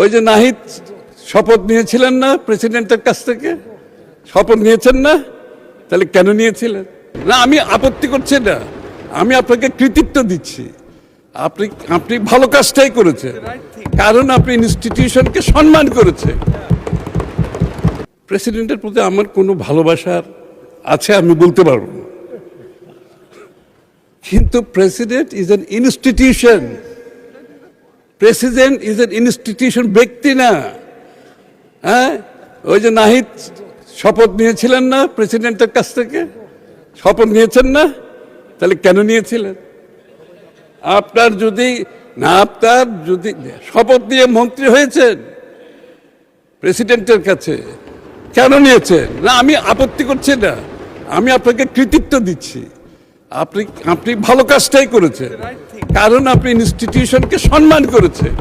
ওই যে নাহিদ শপথ নিয়েছিলেন না প্রেসিডেন্টের কাছ থেকে? শপথ নিয়েছেন না? তাহলে কেন নিয়েছিলেন? না, আমি আপত্তি করছি না, আমি আপনাকে কৃতিত্ব দিচ্ছি। আপনি আপনি ভালো কাজটাই করেছেন, কারণ আপনি ইনস্টিটিউশনকে সম্মান করেছেন। প্রেসিডেন্টের প্রতি আমার কোনো ভালোবাসার আছে আমি বলতে পারবো না, কিন্তু president is an institution. President is an institution, ব্যক্তি না। হ্যাঁ, ওই যে নাহিদ শপথ নিয়েছিলেন না প্রেসিডেন্টের কাছ থেকে? শপথ নিয়েছেন না? তাহলে কেন নিয়েছিলেন? আপনার যদি শপথ নিয়ে মন্ত্রী হয়েছেন প্রেসিডেন্টের কাছে, কেন নিয়েছেন? না, আমি আপত্তি করছি না, আমি আপনাকে কৃতিত্ব দিচ্ছি। আপনি ভালো কাজটাই করেছেন, কারণ আপনি ইনস্টিটিউশনকে সম্মান করেছেন।